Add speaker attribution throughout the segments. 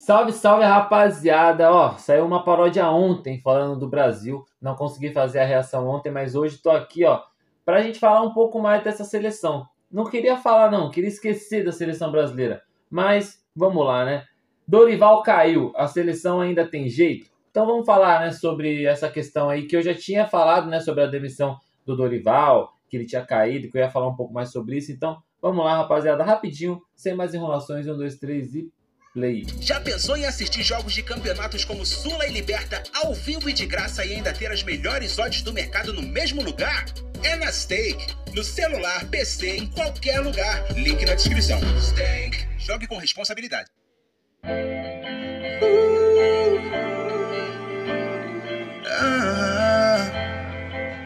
Speaker 1: Salve, salve, rapaziada! Ó, saiu uma paródia ontem falando do Brasil. Não consegui fazer a reação ontem, mas hoje tô aqui, ó, pra gente falar um pouco mais dessa seleção. Não queria falar, não, queria esquecer da seleção brasileira. Mas vamos lá, né? Dorival caiu, a seleção ainda tem jeito? Então vamos falar, né, sobre essa questão aí que eu já tinha falado, né, sobre a demissão do Dorival, que ele tinha caído, que eu ia falar um pouco mais sobre isso. Então vamos lá, rapaziada, rapidinho, sem mais enrolações, 1, 2, 3 e play.
Speaker 2: Já pensou em assistir jogos de campeonatos como Sula e Liberta ao vivo e de graça e ainda ter as melhores odds do mercado no mesmo lugar? É na Stake. No celular, PC, em qualquer lugar. Link na descrição. Stake. Jogue com responsabilidade.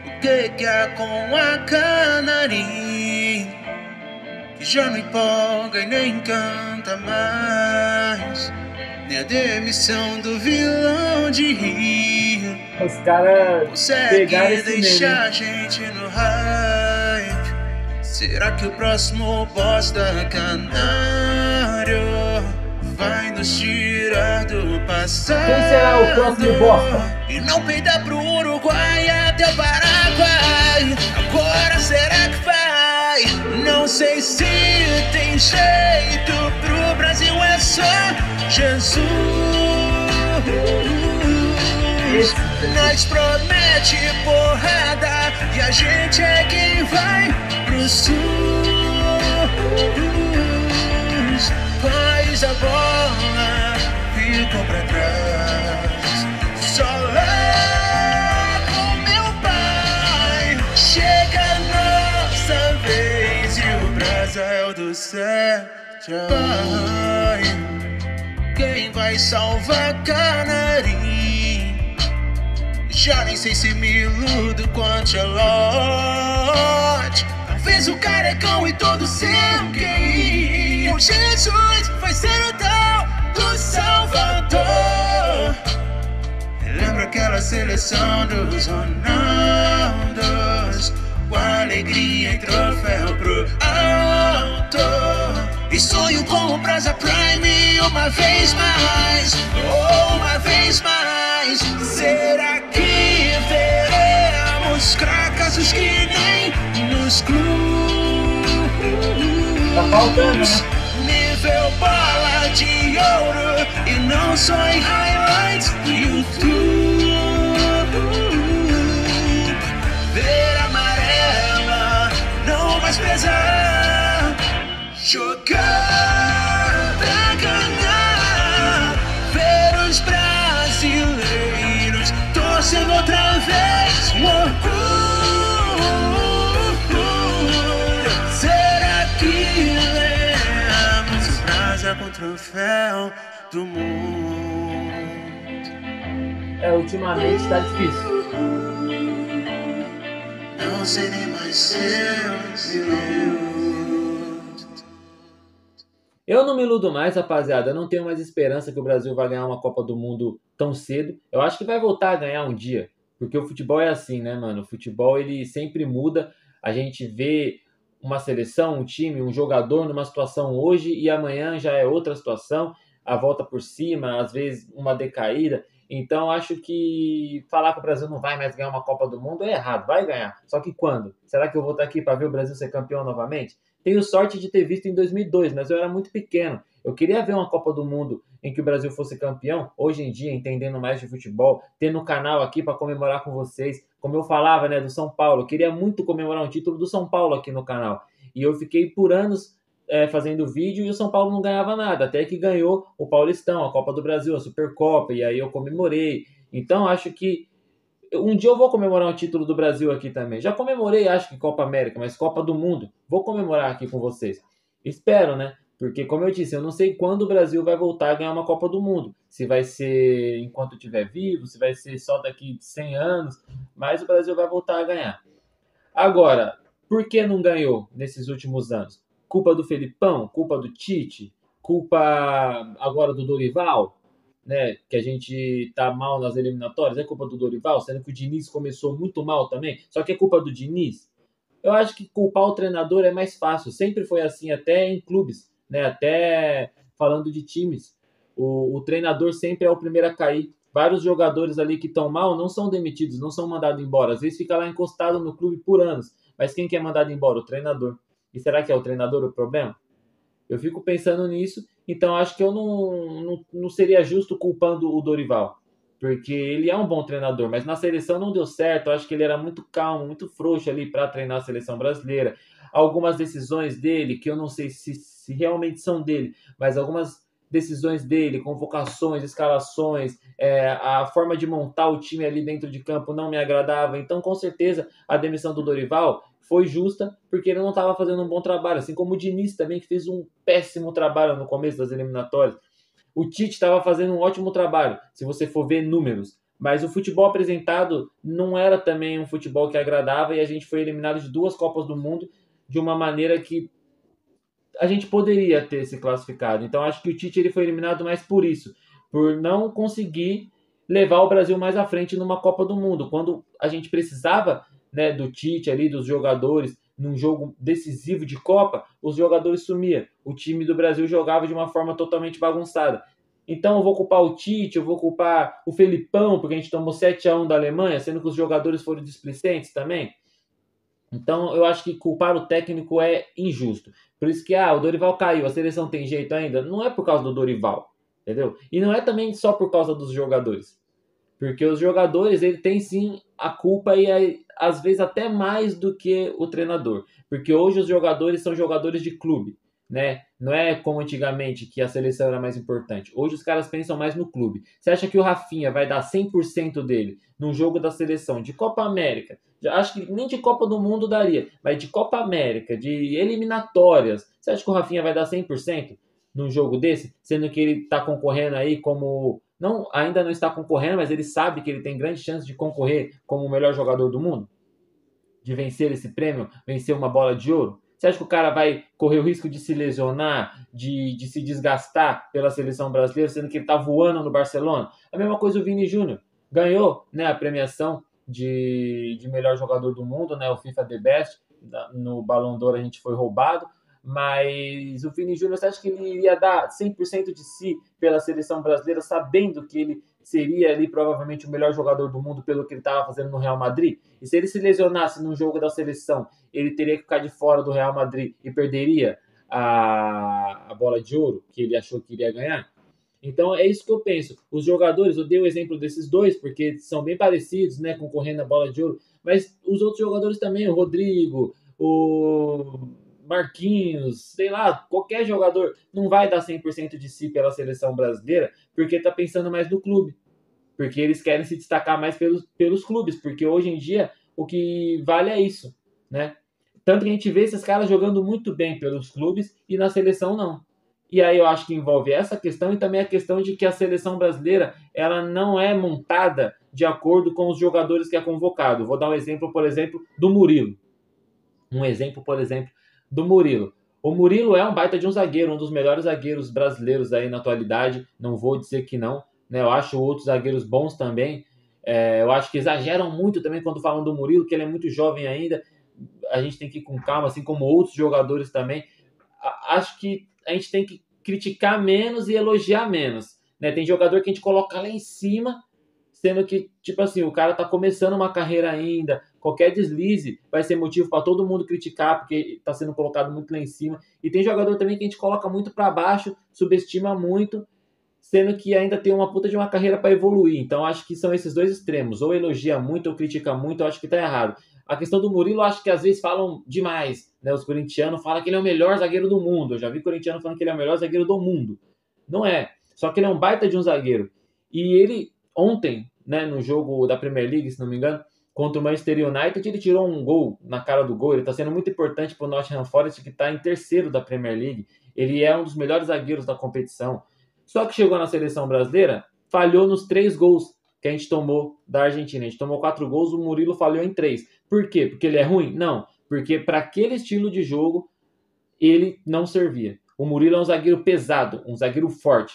Speaker 3: O que é com a Canarim? Que já não empolga e nem canta mais. Nem a demissão do vilão de Rio
Speaker 1: Os caras pegaram
Speaker 3: consegue
Speaker 1: esse
Speaker 3: deixar a
Speaker 1: meme.
Speaker 3: gente no hype. Será que o próximo boss da Canário vai nos tirar do passado?
Speaker 1: Quem será o próximo bosta?
Speaker 3: E não peidar pro Uruguai até o Paraguai. Agora será que vai? Não sei se tem jeito. Pro Brasil é só Jesus. Nós promete porrada e a gente é quem vai pro sul. Faz a bola, ficou pra trás. Só lá com meu pai chega a nossa vez e o Brasil do céu vai. Quem vai salvar Canarim? Já nem sei se me iludo com Ancelotti. Talvez o carecão e todo seu QI. O Jesus vai ser o tal do Salvador. Lembra aquela seleção dos Ronaldos, com alegria e troféu pro alto. E sonho com o Brasa Prime uma vez mais, uma vez mais. Será que veremos fracassos que nem nos clubes?
Speaker 1: Tá faltando, né?
Speaker 3: Nível bola de ouro e não só em highlights do YouTube. Ver amarela não mais pesar. Jogar pra ganhar. Ver os brasileiros torcendo outra vez. Um orgulho. Será que lemos o Brasa com o troféu do mundo?
Speaker 1: Ultimamente tá difícil.
Speaker 3: Não sei nem mais seus minutos.
Speaker 1: Eu não me iludo mais, rapaziada. Eu não tenho mais esperança que o Brasil vai ganhar uma Copa do Mundo tão cedo. Eu acho que vai voltar a ganhar um dia. Porque o futebol é assim, né, mano? O futebol, ele sempre muda. A gente vê uma seleção, um time, um jogador numa situação hoje e amanhã já é outra situação. A volta por cima, às vezes uma decaída. Então, acho que falar que o Brasil não vai mais ganhar uma Copa do Mundo é errado. Vai ganhar. Só que quando? Será que eu vou estar aqui para ver o Brasil ser campeão novamente? Tenho sorte de ter visto em 2002, mas eu era muito pequeno. Eu queria ver uma Copa do Mundo em que o Brasil fosse campeão. Hoje em dia, entendendo mais de futebol, tendo um canal aqui para comemorar com vocês. Como eu falava, né, do São Paulo. Eu queria muito comemorar um título do São Paulo aqui no canal. E eu fiquei por anos fazendo vídeo e o São Paulo não ganhava nada. Até que ganhou o Paulistão, a Copa do Brasil, a Supercopa. E aí eu comemorei. Então, acho que um dia eu vou comemorar um título do Brasil aqui também. Já comemorei, acho que Copa América, mas Copa do Mundo. Vou comemorar aqui com vocês. Espero, né? Porque, como eu disse, eu não sei quando o Brasil vai voltar a ganhar uma Copa do Mundo. Se vai ser enquanto estiver vivo, se vai ser só daqui 100 anos. Mas o Brasil vai voltar a ganhar. Agora, por que não ganhou nesses últimos anos? Culpa do Felipão? Culpa do Tite? Culpa agora do Dorival? Né, que a gente tá mal nas eliminatórias, é culpa do Dorival, sendo que o Diniz começou muito mal também, só que é culpa do Diniz. Eu acho que culpar o treinador é mais fácil, sempre foi assim, até em clubes, né, até falando de times. O treinador sempre é o primeiro a cair. Vários jogadores ali que estão mal não são demitidos, não são mandados embora. Às vezes fica lá encostado no clube por anos. Mas quem que é mandado embora? O treinador. E será que é o treinador o problema? Eu fico pensando nisso, então acho que eu não seria justo culpando o Dorival. Porque ele é um bom treinador, mas na seleção não deu certo. Eu acho que ele era muito calmo, muito frouxo ali para treinar a seleção brasileira. Algumas decisões dele, que eu não sei se realmente são dele, mas algumas decisões dele, convocações, escalações, a forma de montar o time ali dentro de campo não me agradava. Então, com certeza, a demissão do Dorival foi justa, porque ele não estava fazendo um bom trabalho, assim como o Diniz também, que fez um péssimo trabalho no começo das eliminatórias. O Tite estava fazendo um ótimo trabalho, se você for ver números, mas o futebol apresentado não era também um futebol que agradava e a gente foi eliminado de 2 Copas do Mundo de uma maneira que a gente poderia ter se classificado. Então acho que o Tite ele foi eliminado mais por isso, por não conseguir levar o Brasil mais à frente numa Copa do Mundo. Quando a gente precisava, né, do Tite ali, dos jogadores, num jogo decisivo de Copa, os jogadores sumiam. O time do Brasil jogava de uma forma totalmente bagunçada. Então eu vou culpar o Tite, eu vou culpar o Felipão, porque a gente tomou 7-1 da Alemanha, sendo que os jogadores foram displicentes também. Então, eu acho que culpar o técnico é injusto. Por isso que, o Dorival caiu, a seleção tem jeito ainda. Não é por causa do Dorival, entendeu? E não é também só por causa dos jogadores. Porque os jogadores, ele tem sim a culpa e às vezes até mais do que o treinador. Porque hoje os jogadores são jogadores de clube, né? Não é como antigamente que a seleção era mais importante. Hoje os caras pensam mais no clube. Você acha que o Rafinha vai dar 100% dele num jogo da seleção de Copa América? Acho que nem de Copa do Mundo daria, mas de Copa América, de eliminatórias. Você acha que o Rafinha vai dar 100% num jogo desse? Sendo que ele está concorrendo aí como... Não, ainda não está concorrendo, mas ele sabe que ele tem grande chance de concorrer como o melhor jogador do mundo? De vencer esse prêmio, vencer uma bola de ouro? Você acha que o cara vai correr o risco de se lesionar, de se desgastar pela seleção brasileira, sendo que ele está voando no Barcelona? A mesma coisa o Vini Júnior. Ganhou, né, a premiação de melhor jogador do mundo, né, o FIFA The Best. No Ballon d'Or a gente foi roubado. Mas o Vini Júnior, você acha que ele iria dar 100% de si pela seleção brasileira, sabendo que ele seria ali provavelmente o melhor jogador do mundo pelo que ele estava fazendo no Real Madrid? E se ele se lesionasse num jogo da seleção, ele teria que ficar de fora do Real Madrid e perderia a bola de ouro que ele achou que iria ganhar? Então é isso que eu penso. Os jogadores, eu dei o exemplo desses dois, porque são bem parecidos, né, concorrendo à bola de ouro, mas os outros jogadores também, o Rodrigo, o Marquinhos, sei lá, qualquer jogador não vai dar 100% de si pela seleção brasileira, porque tá pensando mais no clube, porque eles querem se destacar mais pelos clubes, porque hoje em dia o que vale é isso, né? Tanto que a gente vê esses caras jogando muito bem pelos clubes e na seleção não. E aí eu acho que envolve essa questão e também a questão de que a seleção brasileira ela não é montada de acordo com os jogadores que é convocado. Vou dar um exemplo, por exemplo, do Murilo. Do Murilo. O Murilo é um baita de um zagueiro, um dos melhores zagueiros brasileiros aí na atualidade. Não vou dizer que não, né? Eu acho outros zagueiros bons também. Eu acho que exageram muito também quando falam do Murilo, que ele é muito jovem ainda. A gente tem que ir com calma, assim como outros jogadores também. Acho que a gente tem que criticar menos e elogiar menos, né? Tem jogador que a gente coloca lá em cima, sendo que, tipo assim, o cara tá começando uma carreira ainda, qualquer deslize vai ser motivo para todo mundo criticar, porque tá sendo colocado muito lá em cima. E tem jogador também que a gente coloca muito para baixo, subestima muito, sendo que ainda tem uma puta de uma carreira para evoluir. Então acho que são esses dois extremos, ou elogia muito ou critica muito, eu acho que tá errado. A questão do Murilo, eu acho que às vezes falam demais, né? Os corintianos falam que ele é o melhor zagueiro do mundo. Eu já vi corintiano falando que ele é o melhor zagueiro do mundo. Não é. Só que ele é um baita de um zagueiro. E ele, ontem, né, no jogo da Premier League, se não me engano, contra o Manchester United, ele tirou um gol na cara do gol. Ele está sendo muito importante para o Nottingham Forest, que está em terceiro da Premier League. Ele é um dos melhores zagueiros da competição. Só que chegou na seleção brasileira, falhou nos 3 gols que a gente tomou da Argentina. A gente tomou 4 gols, o Murilo falhou em 3. Por quê? Porque ele é ruim? Não. Porque para aquele estilo de jogo, ele não servia. O Murilo é um zagueiro pesado, um zagueiro forte.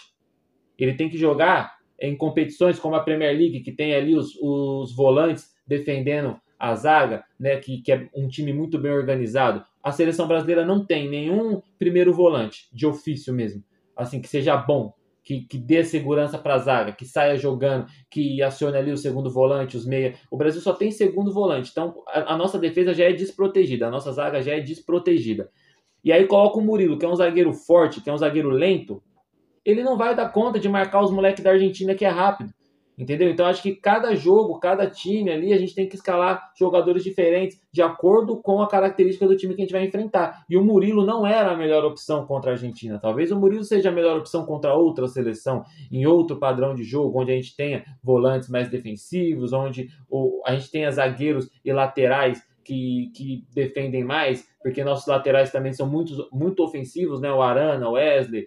Speaker 1: Ele tem que jogar em competições como a Premier League, que tem ali os volantes defendendo a zaga, né, que é um time muito bem organizado. A seleção brasileira não tem nenhum primeiro volante, de ofício mesmo, assim, que seja bom. que dê segurança para a zaga, que saia jogando, que acione ali o segundo volante, os meia. O Brasil só tem segundo volante, então a nossa defesa já é desprotegida, a nossa zaga já é desprotegida. E aí coloca o Murilo, que é um zagueiro forte, que é um zagueiro lento, ele não vai dar conta de marcar os moleques da Argentina que é rápido. Entendeu? Então acho que cada jogo, cada time ali, a gente tem que escalar jogadores diferentes de acordo com a característica do time que a gente vai enfrentar. E o Murilo não era a melhor opção contra a Argentina. Talvez o Murilo seja a melhor opção contra outra seleção, em outro padrão de jogo, onde a gente tenha volantes mais defensivos, onde a gente tenha zagueiros e laterais que defendem mais, porque nossos laterais também são muito ofensivos, né? O Arana, o Wesley.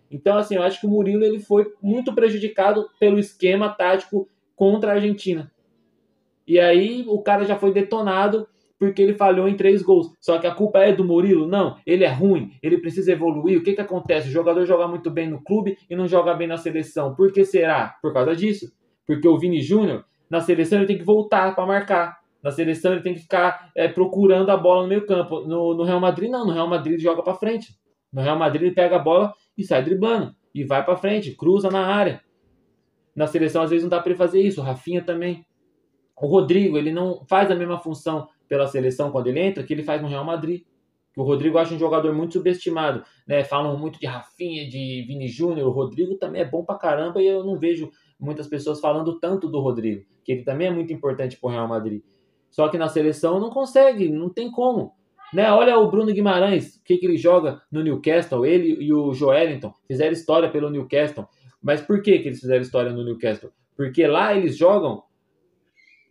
Speaker 1: Então, assim, eu acho que o Murilo ele foi muito prejudicado pelo esquema tático contra a Argentina. E aí o cara já foi detonado porque ele falhou em 3 gols. Só que a culpa é do Murilo? Não, ele é ruim, ele precisa evoluir. O que acontece? O jogador joga muito bem no clube e não joga bem na seleção. Por que será? Por causa disso. Porque o Vini Júnior, na seleção, ele tem que voltar para marcar. Na seleção, ele tem que ficar procurando a bola no meio campo. No Real Madrid, não. No Real Madrid, ele joga para frente. No Real Madrid, ele pega a bola e sai driblando. E vai para frente, cruza na área. Na seleção, às vezes, não dá para ele fazer isso. O Rafinha também. O Rodrigo, ele não faz a mesma função pela seleção quando ele entra que ele faz no Real Madrid. O Rodrigo eu acho um jogador muito subestimado. Né? Falam muito de Rafinha, de Vini Júnior. O Rodrigo também é bom pra caramba e eu não vejo muitas pessoas falando tanto do Rodrigo. Que ele também é muito importante pro Real Madrid. Só que na seleção não consegue, não tem como. Né? Olha o Bruno Guimarães, o que ele joga no Newcastle. Ele e o Joelinton fizeram história pelo Newcastle. Mas por que eles fizeram história no Newcastle? Porque lá eles jogam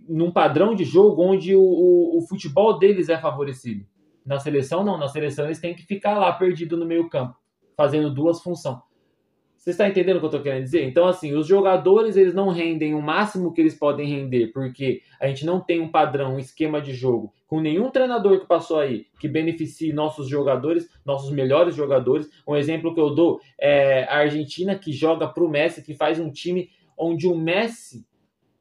Speaker 1: num padrão de jogo onde o futebol deles é favorecido. Na seleção, não. Na seleção eles têm que ficar lá perdido no meio campo, fazendo 2 funções. Você está entendendo o que eu estou querendo dizer? Então, assim, os jogadores, eles não rendem o máximo que eles podem render, porque a gente não tem um padrão, um esquema de jogo, com nenhum treinador que passou aí, que beneficie nossos jogadores, nossos melhores jogadores. Um exemplo que eu dou é a Argentina, que joga para o Messi, que faz um time onde o Messi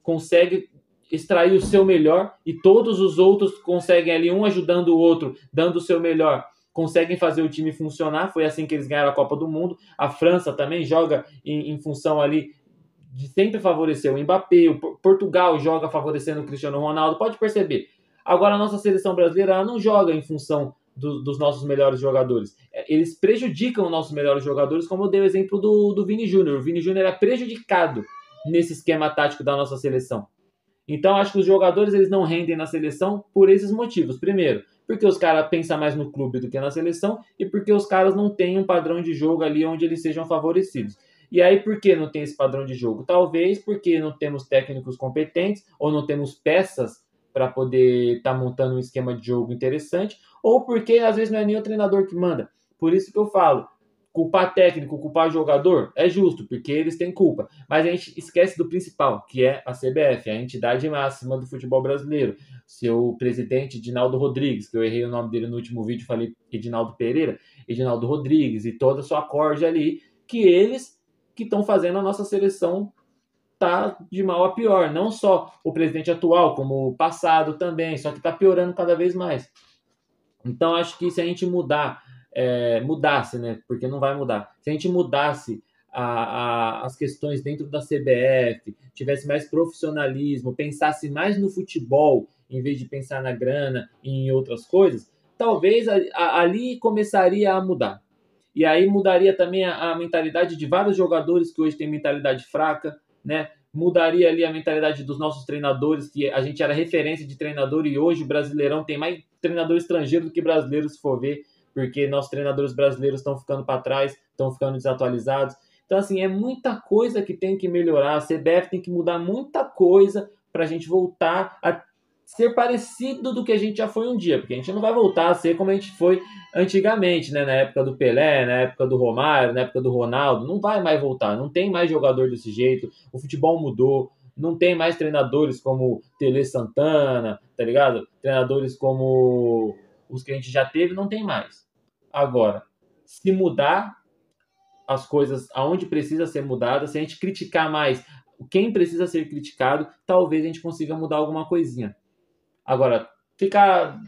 Speaker 1: consegue extrair o seu melhor e todos os outros conseguem ali, um ajudando o outro, dando o seu melhor, conseguem fazer o time funcionar. Foi assim que eles ganharam a Copa do Mundo. A França também joga em função ali de sempre favorecer o Mbappé. O Portugal joga favorecendo o Cristiano Ronaldo. Pode perceber. Agora a nossa seleção brasileira ela não joga em função dos nossos melhores jogadores. Eles prejudicam os nossos melhores jogadores, como eu dei o exemplo do Vini Júnior. O Vini Júnior é prejudicado nesse esquema tático da nossa seleção. Então, acho que os jogadores eles não rendem na seleção por esses motivos. Primeiro, porque os caras pensam mais no clube do que na seleção e porque os caras não têm um padrão de jogo ali onde eles sejam favorecidos. E aí, por que não tem esse padrão de jogo? Talvez porque não temos técnicos competentes ou não temos peças para poder estar montando um esquema de jogo interessante, ou porque às vezes não é nem o treinador que manda. Por isso que eu falo, culpar técnico, culpar jogador, é justo, porque eles têm culpa. Mas a gente esquece do principal, que é a CBF, a entidade máxima do futebol brasileiro. Seu presidente, Edinaldo Rodrigues, que eu errei o nome dele no último vídeo, falei Edinaldo Pereira, Edinaldo Rodrigues e toda a sua corte ali, que eles que estão fazendo a nossa seleção tá de mal a pior. Não só o presidente atual, como o passado também, só que está piorando cada vez mais. Então, acho que se a gente mudasse, né? Porque não vai mudar. Se a gente mudasse as questões dentro da CBF, tivesse mais profissionalismo, pensasse mais no futebol, em vez de pensar na grana e em outras coisas, talvez ali começaria a mudar. E aí mudaria também a mentalidade de vários jogadores que hoje têm mentalidade fraca, né? Mudaria ali a mentalidade dos nossos treinadores, que a gente era referência de treinador e hoje o Brasileirão tem mais treinador estrangeiro do que brasileiro, se for ver, porque nossos treinadores brasileiros estão ficando para trás, estão ficando desatualizados. Então, assim, é muita coisa que tem que melhorar. A CBF tem que mudar muita coisa para a gente voltar a ser parecido do que a gente já foi um dia, porque a gente não vai voltar a ser como a gente foi antigamente, né? Na época do Pelé, na época do Romário, na época do Ronaldo. Não vai mais voltar, não tem mais jogador desse jeito, o futebol mudou, não tem mais treinadores como Tele Santana, tá ligado? Treinadores como os que a gente já teve, não tem mais. Agora, se mudar as coisas aonde precisa ser mudada, se a gente criticar mais quem precisa ser criticado, talvez a gente consiga mudar alguma coisinha. Agora, ficar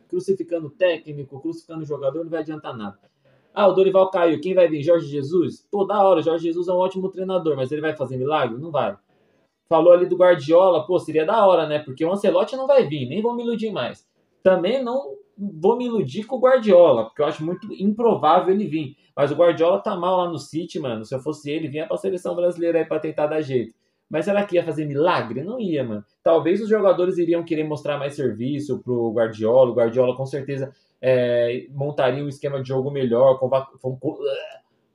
Speaker 1: crucificando técnico, crucificando jogador, não vai adiantar nada. Ah, o Dorival caiu, quem vai vir? Jorge Jesus? Pô, da hora, o Jorge Jesus é um ótimo treinador, mas ele vai fazer milagre? Não vai. Falou ali do Guardiola, pô, seria da hora, né? Porque o Ancelotti não vai vir, nem vou me iludir mais. Também não vou me iludir com o Guardiola, porque eu acho muito improvável ele vir. Mas o Guardiola tá mal lá no City, mano. Se eu fosse ele, vinha pra seleção brasileira aí pra tentar dar jeito. Mas será que ia fazer milagre? Não ia, mano. Talvez os jogadores iriam querer mostrar mais serviço pro Guardiola. O Guardiola com certeza montaria um esquema de jogo melhor,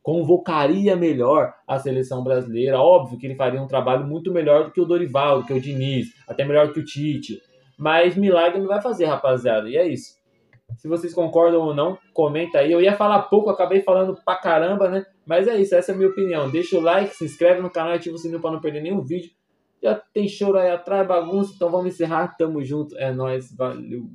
Speaker 1: convocaria melhor a seleção brasileira. Óbvio que ele faria um trabalho muito melhor do que o Dorival, do que o Diniz, até melhor do que o Tite. Mas milagre não vai fazer, rapaziada. E é isso. Se vocês concordam ou não, comenta aí. Eu ia falar pouco, acabei falando pra caramba, né? Mas é isso, essa é a minha opinião. Deixa o like, se inscreve no canal e ativa o sininho pra não perder nenhum vídeo. Já tem choro aí atrás, bagunça, então vamos encerrar. Tamo junto, é nóis, valeu.